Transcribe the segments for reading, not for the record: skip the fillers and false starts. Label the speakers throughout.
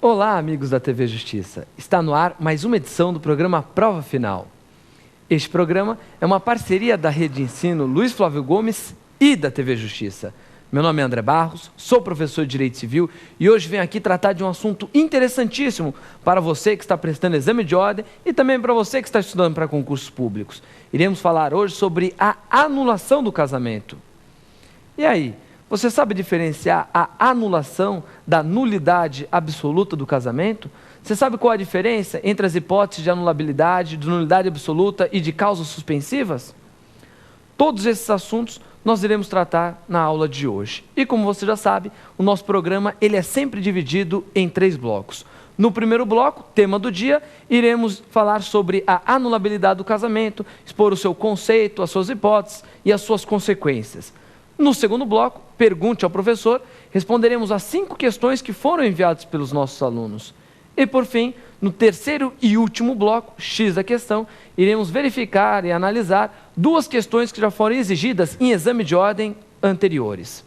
Speaker 1: Olá, amigos da TV Justiça. Está no ar mais uma edição do programa Prova Final. Este programa é uma parceria da Rede de Ensino Luiz Flávio Gomes e da TV Justiça. Meu nome é André Barros, sou professor de Direito Civil e hoje venho aqui tratar de um assunto interessantíssimo para você que está prestando exame de ordem e também para você que está estudando para concursos públicos. Iremos falar hoje sobre a anulação do casamento. E aí? Você sabe diferenciar a anulação da nulidade absoluta do casamento? Você sabe qual a diferença entre as hipóteses de anulabilidade, de nulidade absoluta e de causas suspensivas? Todos esses assuntos nós iremos tratar na aula de hoje. E como você já sabe, o nosso programa ele é sempre dividido em 3 blocos. No primeiro bloco, tema do dia, iremos falar sobre a anulabilidade do casamento, expor o seu conceito, as suas hipóteses e as suas consequências. No segundo bloco, pergunte ao professor, responderemos as 5 questões que foram enviadas pelos nossos alunos. E por fim, no terceiro e último bloco, X da questão, iremos verificar e analisar 2 questões que já foram exigidas em exame de ordem anteriores.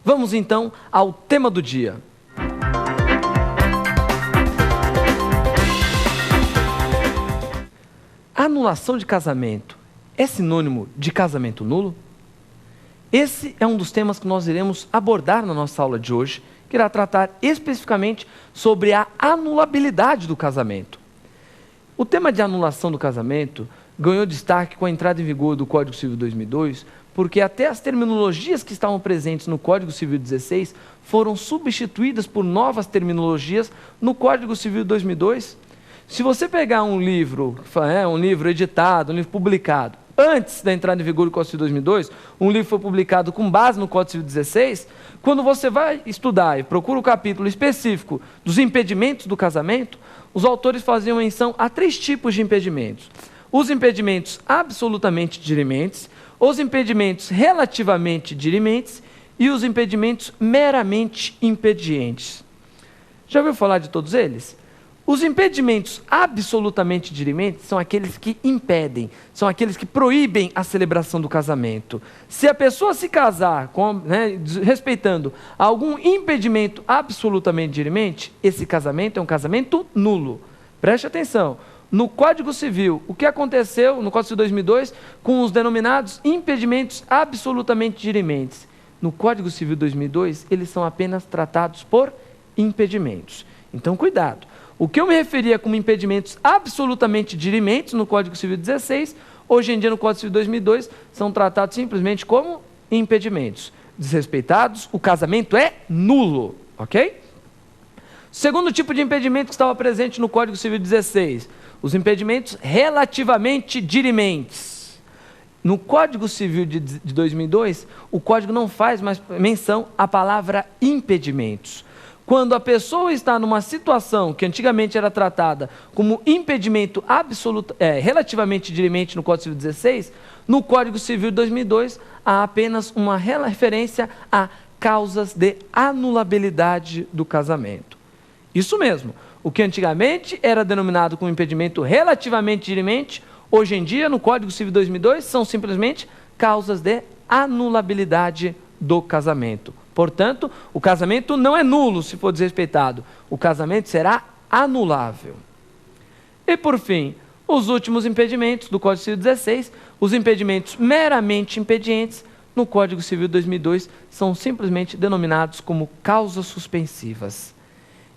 Speaker 1: Vamos então ao tema do dia. Anulação de casamento é sinônimo de casamento nulo? Esse é um dos temas que nós iremos abordar na nossa aula de hoje, que irá tratar especificamente sobre a anulabilidade do casamento. O tema de anulação do casamento ganhou destaque com a entrada em vigor do Código Civil 2002, porque até as terminologias que estavam presentes no Código Civil 16 foram substituídas por novas terminologias no Código Civil 2002. Se você pegar um livro editado, um livro publicado, antes da entrada em vigor do Código Civil 2002, um livro foi publicado com base no Código Civil 16, quando você vai estudar e procura o capítulo específico dos impedimentos do casamento, os autores faziam menção a 3 tipos de impedimentos. Os impedimentos absolutamente dirimentes, os impedimentos relativamente dirimentes e os impedimentos meramente impedientes. Já ouviu falar de todos eles? Os impedimentos absolutamente dirimentes são aqueles que impedem, são aqueles que proíbem a celebração do casamento. Se a pessoa se casar respeitando algum impedimento absolutamente dirimente, esse casamento é um casamento nulo. Preste atenção. No Código Civil, o que aconteceu no Código Civil 2002 com os denominados impedimentos absolutamente dirimentes? No Código Civil 2002, eles são apenas tratados por impedimentos. Então, cuidado. O que eu me referia como impedimentos absolutamente dirimentes no Código Civil 16, hoje em dia no Código Civil 2002, são tratados simplesmente como impedimentos. Desrespeitados, o casamento é nulo, ok? Segundo tipo de impedimento que estava presente no Código Civil 16, os impedimentos relativamente dirimentes. No Código Civil de 2002, o Código não faz mais menção à palavra impedimentos. Quando a pessoa está numa situação que antigamente era tratada como impedimento relativamente dirimente no Código Civil 16, no Código Civil 2002 há apenas uma referência a causas de anulabilidade do casamento. Isso mesmo, o que antigamente era denominado como impedimento relativamente dirimente, hoje em dia no Código Civil 2002 são simplesmente causas de anulabilidade do casamento. Portanto, o casamento não é nulo se for desrespeitado. O casamento será anulável. E por fim, os últimos impedimentos do Código Civil 16, os impedimentos meramente impedientes, no Código Civil 2002, são simplesmente denominados como causas suspensivas.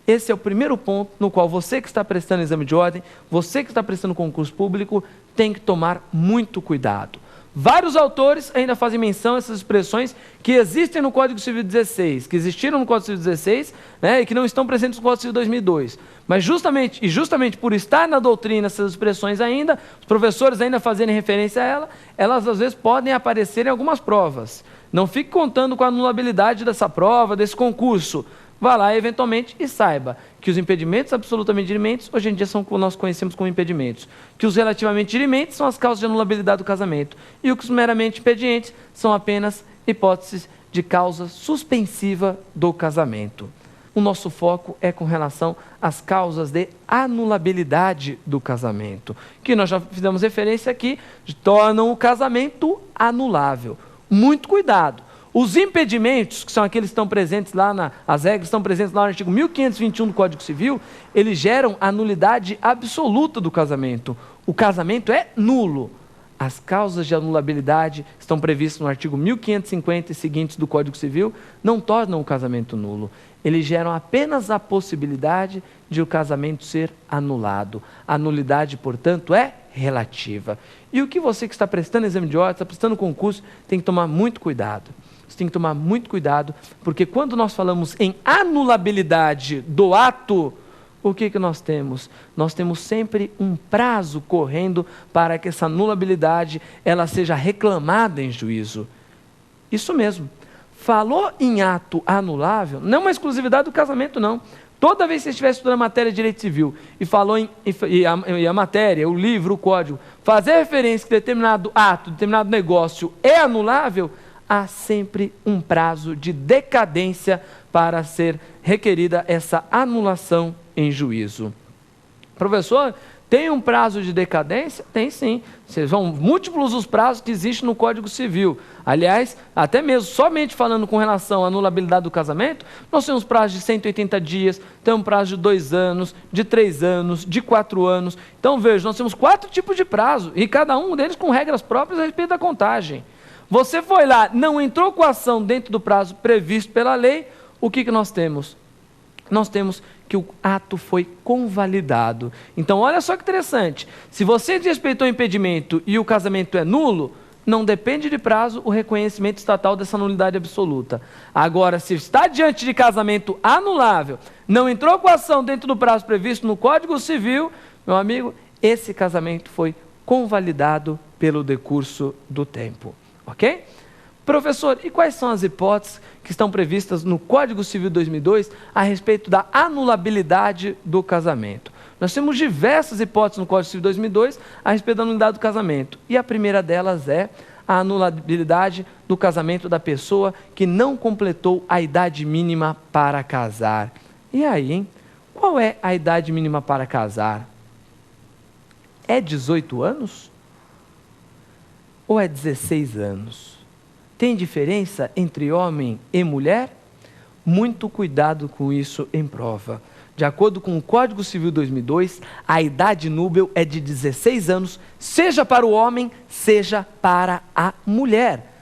Speaker 1: Esse é o primeiro ponto no qual você que está prestando exame de ordem, você que está prestando concurso público, tem que tomar muito cuidado. Vários autores ainda fazem menção a essas expressões que existem no Código Civil 16, que existiram no Código Civil 16, e que não estão presentes no Código Civil 2002. Mas justamente por estar na doutrina essas expressões ainda, os professores ainda fazerem referência a elas às vezes podem aparecer em algumas provas. Não fique contando com a anulabilidade dessa prova, desse concurso. Vá lá eventualmente e saiba que os impedimentos absolutamente dirimentes, hoje em dia são o que nós conhecemos como impedimentos, que os relativamente dirimentes são as causas de anulabilidade do casamento e os meramente impedientes são apenas hipóteses de causa suspensiva do casamento. O nosso foco é com relação às causas de anulabilidade do casamento, que nós já fizemos referência aqui, tornam o casamento anulável. Muito cuidado! Os impedimentos, que são aqueles que estão presentes lá, as regras estão presentes lá no artigo 1521 do Código Civil, eles geram a nulidade absoluta do casamento. O casamento é nulo. As causas de anulabilidade estão previstas no artigo 1550 e seguintes do Código Civil, não tornam o casamento nulo. Eles geram apenas a possibilidade de o casamento ser anulado. A nulidade, portanto, é relativa. E o que você que está prestando exame de ordem, está prestando concurso, tem que tomar muito cuidado. Você tem que tomar muito cuidado, porque quando nós falamos em anulabilidade do ato, o que nós temos? Nós temos sempre um prazo correndo para que essa anulabilidade ela seja reclamada em juízo. Isso mesmo. Falou em ato anulável, não é uma exclusividade do casamento, não. Toda vez que você estiver estudando a matéria de direito civil e falou a matéria, o livro, o código, fazer referência que determinado ato, determinado negócio é anulável, há sempre um prazo de decadência para ser requerida essa anulação em juízo. Professor, tem um prazo de decadência? Tem sim. São múltiplos os prazos que existem no Código Civil. Aliás, até mesmo somente falando com relação à anulabilidade do casamento, nós temos prazos de 180 dias, temos prazo de 2 anos, de 3 anos, de 4 anos. Então veja, nós temos 4 tipos de prazo e cada um deles com regras próprias a respeito da contagem. Você foi lá, não entrou com a ação dentro do prazo previsto pela lei, o que nós temos? Nós temos que o ato foi convalidado. Então, olha só que interessante. Se você desrespeitou o impedimento e o casamento é nulo, não depende de prazo o reconhecimento estatal dessa nulidade absoluta. Agora, se está diante de casamento anulável, não entrou com a ação dentro do prazo previsto no Código Civil, meu amigo, esse casamento foi convalidado pelo decurso do tempo. Ok? Professor, e quais são as hipóteses que estão previstas no Código Civil 2002 a respeito da anulabilidade do casamento? Nós temos diversas hipóteses no Código Civil 2002 a respeito da anulidade do casamento. E a primeira delas é a anulabilidade do casamento da pessoa que não completou a idade mínima para casar. E aí, hein? Qual é a idade mínima para casar? É 18 anos? Ou é 16 anos? Tem diferença entre homem e mulher? Muito cuidado com isso em prova. De acordo com o Código Civil 2002, a idade núbil é de 16 anos, seja para o homem, seja para a mulher.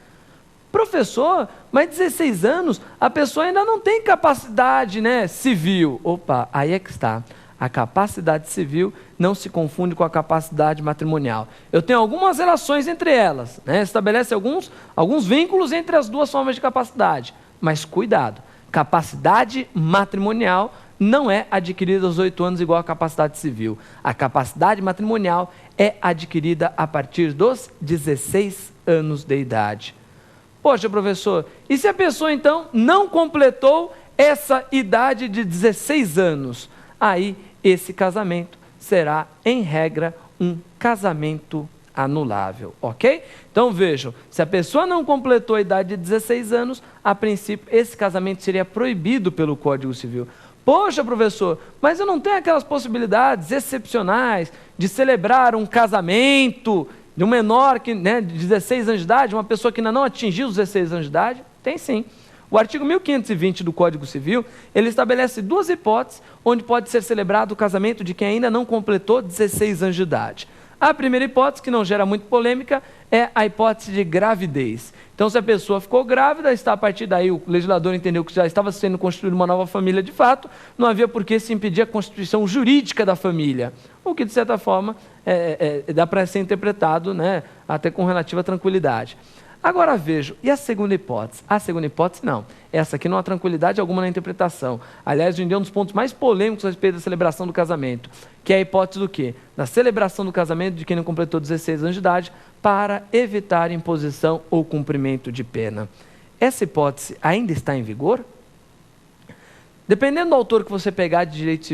Speaker 1: Professor, mas 16 anos, a pessoa ainda não tem capacidade, civil. Opa, aí é que está. A capacidade civil não se confunde com a capacidade matrimonial. Eu tenho algumas relações entre elas, estabelece alguns vínculos entre as duas formas de capacidade. Mas cuidado, capacidade matrimonial não é adquirida aos 8 anos igual a capacidade civil. A capacidade matrimonial é adquirida a partir dos 16 anos de idade. Poxa, professor, e se a pessoa então não completou essa idade de 16 anos? Aí esse casamento será, em regra, um casamento anulável, ok? Então vejam, se a pessoa não completou a idade de 16 anos, a princípio esse casamento seria proibido pelo Código Civil. Poxa, professor, mas eu não tenho aquelas possibilidades excepcionais de celebrar um casamento de um menor de 16 anos de idade, uma pessoa que ainda não atingiu os 16 anos de idade? Tem sim. O artigo 1520 do Código Civil, ele estabelece 2 hipóteses onde pode ser celebrado o casamento de quem ainda não completou 16 anos de idade. A primeira hipótese, que não gera muito polêmica, é a hipótese de gravidez. Então, se a pessoa ficou grávida, a partir daí o legislador entendeu que já estava sendo constituída uma nova família de fato, não havia por que se impedir a constituição jurídica da família. O que, de certa forma, dá para ser interpretado, até com relativa tranquilidade. Agora vejo, e a segunda hipótese? A segunda hipótese não, essa aqui não há tranquilidade alguma na interpretação. Aliás, hoje em dia é um dos pontos mais polêmicos a respeito da celebração do casamento, que é a hipótese do quê? Da celebração do casamento de quem não completou 16 anos de idade para evitar imposição ou cumprimento de pena. Essa hipótese ainda está em vigor? Dependendo do autor que você pegar de direito civil,